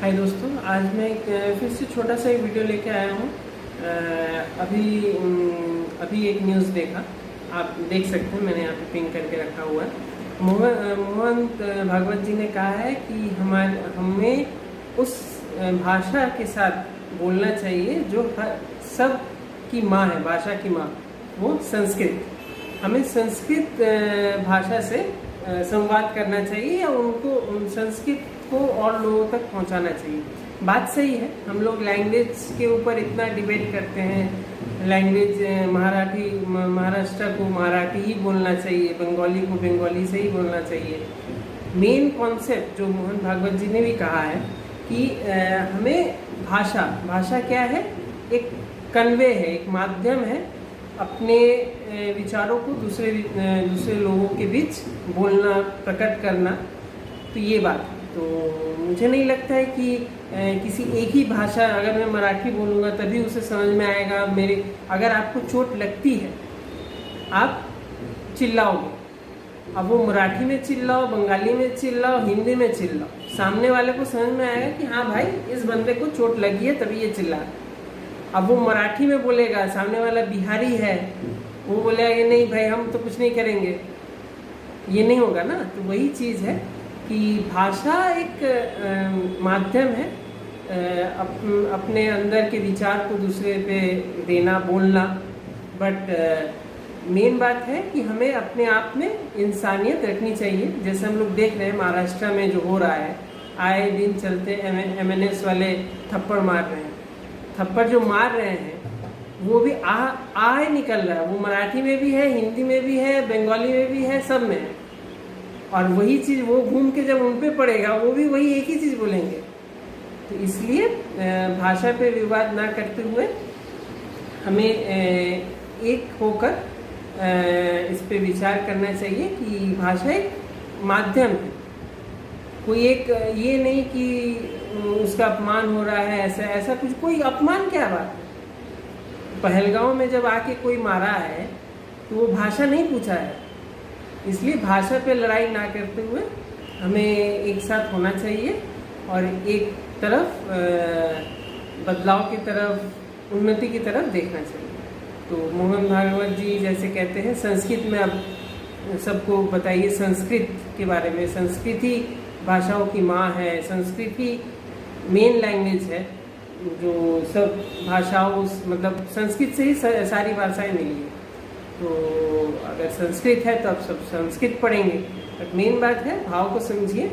हाय दोस्तों, आज मैं फिर से छोटा सा एक वीडियो लेके आया हूँ। अभी एक न्यूज़ देखा, आप देख सकते हैं, मैंने यहाँ पे पिन करके रखा हुआ है। मोहन भागवत जी ने कहा है कि हमें उस भाषा के साथ बोलना चाहिए जो सब की माँ है, भाषा की माँ, वो संस्कृत। हमें संस्कृत भाषा से संवाद करना चाहिए या उनको संस्कृत को और लोगों तक पहुंचाना चाहिए। बात सही है, हम लोग लैंग्वेज के ऊपर इतना डिबेट करते हैं। लैंग्वेज महाराष्ट्र को मराठी ही बोलना चाहिए, बंगाली को बंगाली से ही बोलना चाहिए। मेन कॉन्सेप्ट जो मोहन भागवत जी ने भी कहा है कि हमें भाषा क्या है, एक कन्वे है, एक माध्यम है अपने विचारों को दूसरे लोगों के बीच बोलना, प्रकट करना। तो ये बात, तो मुझे नहीं लगता है कि किसी एक ही भाषा, अगर मैं मराठी बोलूँगा तभी उसे समझ में आएगा। अगर आपको चोट लगती है, आप चिल्लाओगे, अब वो मराठी में चिल्लाओ, बंगाली में चिल्लाओ, हिंदी में चिल्लाओ, सामने वाले को समझ में आएगा कि हाँ भाई, इस बंदे को चोट लगी है तभी ये चिल्ला। अब वो मराठी में बोलेगा, सामने वाला बिहारी है, वो बोलेगा कि नहीं भाई, हम तो कुछ नहीं करेंगे, ये नहीं होगा ना। तो वही चीज़ है कि भाषा एक माध्यम है अपने अंदर के विचार को दूसरे पे देना, बोलना। बट मेन बात है कि हमें अपने आप में इंसानियत रखनी चाहिए। जैसे हम लोग देख रहे हैं महाराष्ट्र में जो हो रहा है, आए दिन चलते MNS वाले थप्पड़ मार रहे हैं। थप्पड़ जो मार रहे हैं वो भी आ निकल रहा है, वो मराठी में भी है, हिंदी में भी है, बंगाली में भी है, सब में है। और वही चीज़ वो घूम के जब उन पे पड़ेगा, वो भी वही एक ही चीज़ बोलेंगे। तो इसलिए भाषा पे विवाद ना करते हुए हमें एक होकर इस पे विचार करना चाहिए कि भाषा एक माध्यम है, कोई एक ये नहीं कि उसका अपमान हो रहा है, ऐसा कुछ। कोई अपमान क्या बात है? पहलगांव में जब आके कोई मारा है तो वो भाषा नहीं पूछा है। इसलिए भाषा पे लड़ाई ना करते हुए हमें एक साथ होना चाहिए और एक तरफ बदलाव की तरफ, उन्नति की तरफ देखना चाहिए। तो मोहन भागवत जी जैसे कहते हैं, संस्कृत में अब सबको बताइए संस्कृत के बारे में। संस्कृति भाषाओं की माँ है, संस्कृति मेन लैंग्वेज है जो सब भाषाओं, मतलब संस्कृत से ही सारी भाषाएं मिली है। तो अगर संस्कृत है तो अब सब संस्कृत पढ़ेंगे। बट मेन बात है, भाव को समझिए।